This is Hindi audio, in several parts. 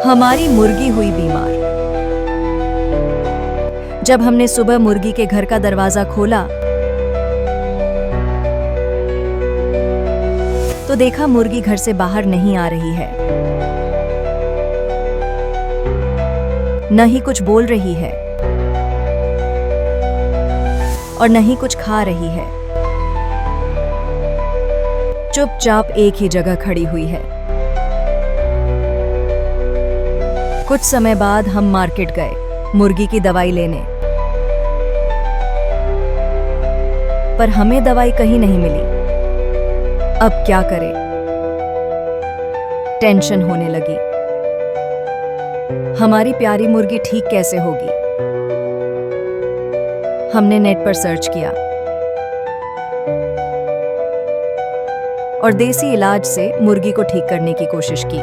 हमारी मुर्गी हुई बीमार। जब हमने सुबह मुर्गी के घर का दरवाजा खोला तो देखा मुर्गी घर से बाहर नहीं आ रही है, न ही कुछ बोल रही है और न ही कुछ खा रही है। चुपचाप एक ही जगह खड़ी हुई है। कुछ समय बाद हम मार्केट गए मुर्गी की दवाई लेने, पर हमें दवाई कहीं नहीं मिली। अब क्या करें? टेंशन होने लगी। हमारी प्यारी मुर्गी ठीक कैसे होगी? हमने नेट पर सर्च किया और देसी इलाज से मुर्गी को ठीक करने की कोशिश की।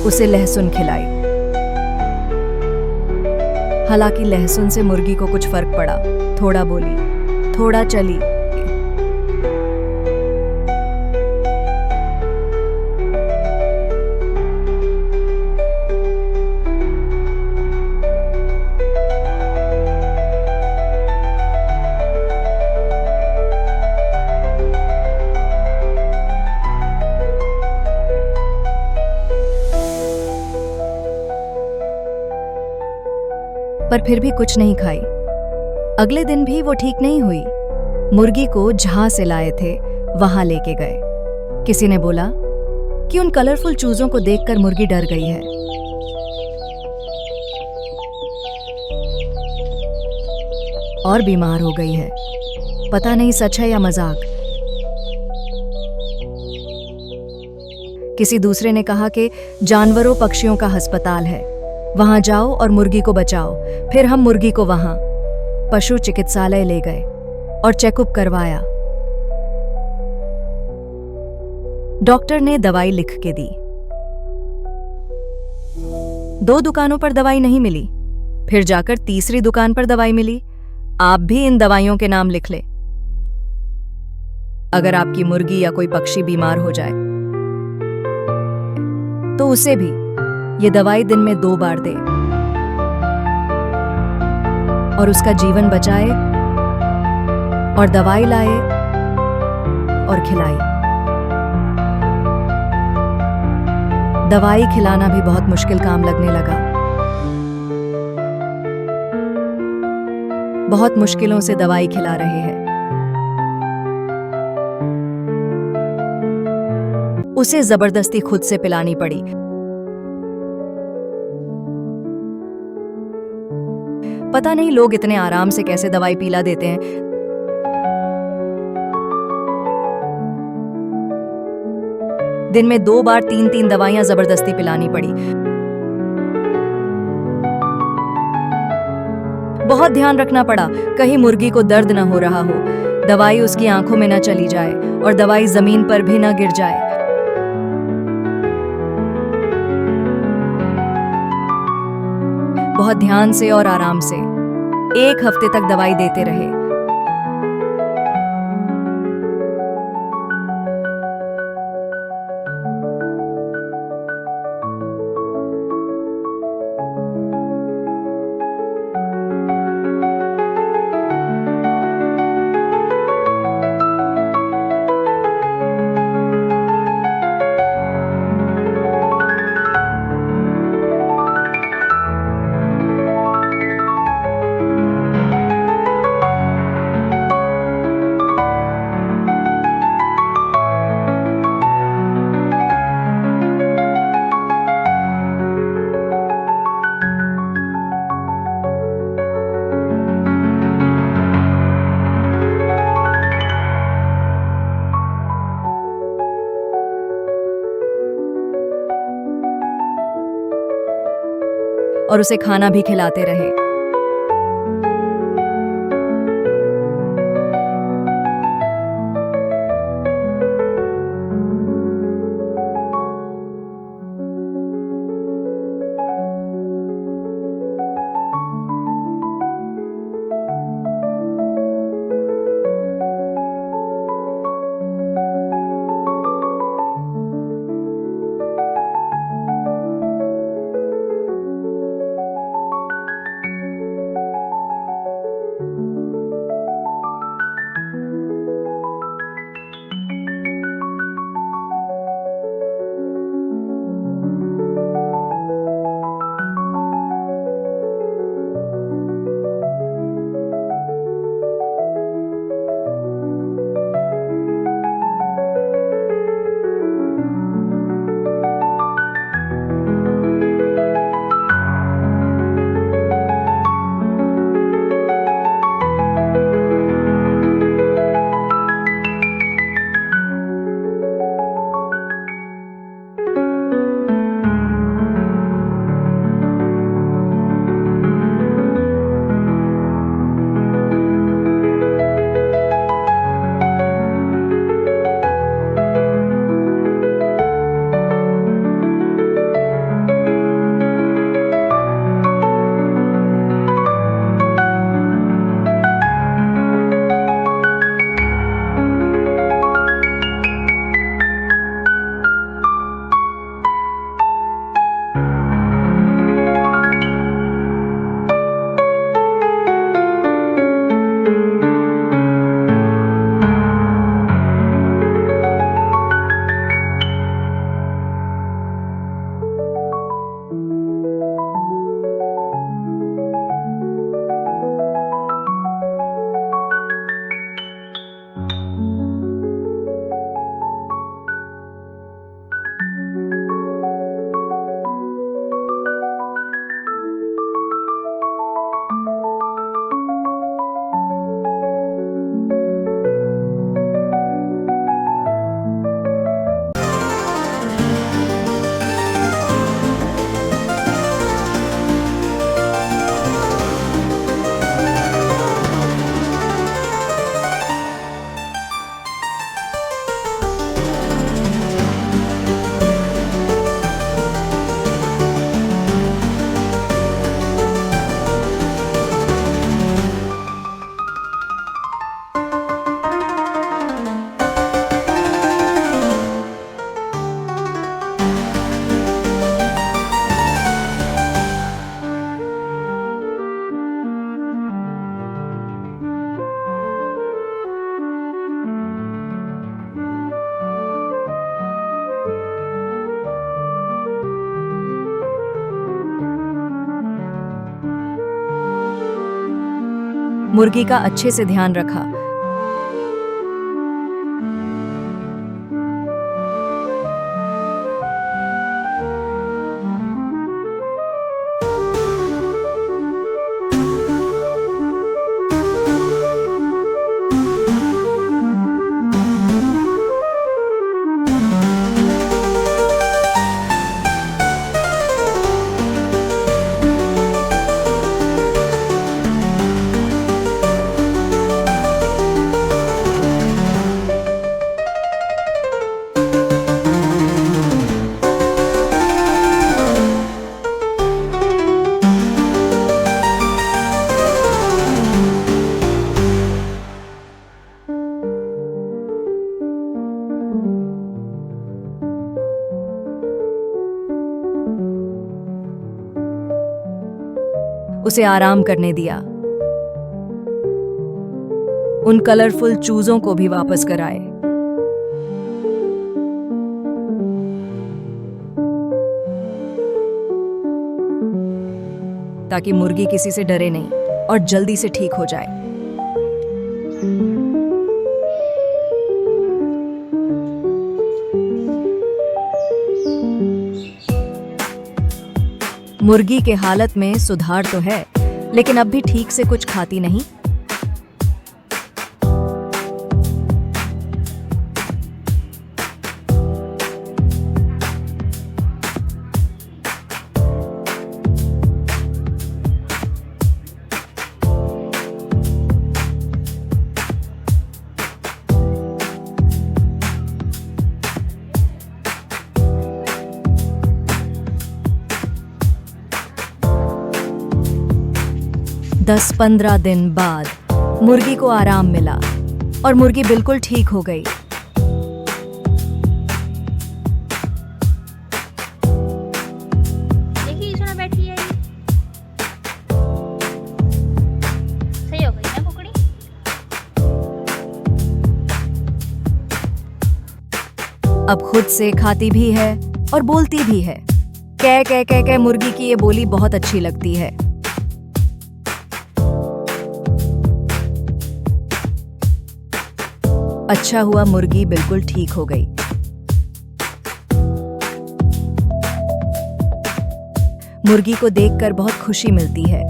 उसे लहसुन खिलाई। हालांकि लहसुन से मुर्गी को कुछ फर्क पड़ा। थोड़ा बोली, थोड़ा चली। पर फिर भी कुछ नहीं खाई। अगले दिन भी वो ठीक नहीं हुई। मुर्गी को जहां से लाए थे वहां लेके गए। किसी ने बोला कि उन कलरफुल चूजों को देखकर मुर्गी डर गई है। और बीमार हो गई है। पता नहीं सच है या मजाक। किसी दूसरे ने कहा कि जानवरों पक्षियों का अस्पताल है, वहां जाओ और मुर्गी को बचाओ। फिर हम मुर्गी को वहां पशु चिकित्सालय ले गए और चेकअप करवाया। डॉक्टर ने दवाई लिख के दी। 2 दुकानों पर दवाई नहीं मिली। फिर जाकर तीसरी दुकान पर दवाई मिली। आप भी इन दवाइयों के नाम लिख ले। अगर आपकी मुर्गी या कोई पक्षी बीमार हो जाए तो उसे भी ये दवाई दिन में 2 बार दे और उसका जीवन बचाए और दवाई लाए और खिलाई। दवाई खिलाना भी बहुत मुश्किल काम लगने लगा। बहुत मुश्किलों से दवाई खिला रहे हैं। उसे जबरदस्ती खुद से पिलानी पड़ी। पता नहीं लोग इतने आराम से कैसे दवाई पिला देते हैं। दिन में 2 बार 3-3 दवाइयां जबरदस्ती पिलानी पड़ी। बहुत ध्यान रखना पड़ा कहीं मुर्गी को दर्द न हो रहा हो, दवाई उसकी आंखों में न चली जाए और दवाई जमीन पर भी न गिर जाए। बहुत ध्यान से और आराम से 1 हफ्ते तक दवाई देते रहे। और उसे खाना भी खिलाते रहे। मुर्गी का अच्छे से ध्यान रखा। उसे आराम करने दिया। उन कलरफुल चूजों को भी वापस कराए। ताकि मुर्गी किसी से डरे नहीं और जल्दी से ठीक हो जाए। मुर्गी के हालत में सुधार तो है, लेकिन अब भी ठीक से कुछ खाती नहीं। दस 15 दिन बाद मुर्गी को आराम मिला और मुर्गी बिल्कुल ठीक हो गई। देखिए सोना बैठी है, सही हो गई ना कुकड़ी। अब खुद से खाती भी है और बोलती भी है। कै कै कै कै मुर्गी की ये बोली बहुत अच्छी लगती है। अच्छा हुआ मुर्गी बिल्कुल ठीक हो गई। मुर्गी को देखकर बहुत खुशी मिलती है।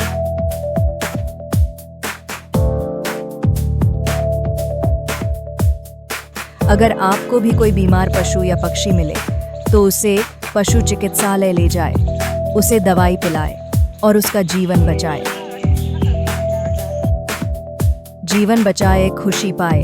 अगर आपको भी कोई बीमार पशु या पक्षी मिले तो उसे पशु चिकित्सालय ले जाए, उसे दवाई पिलाए और उसका जीवन बचाए। जीवन बचाए, खुशी पाए।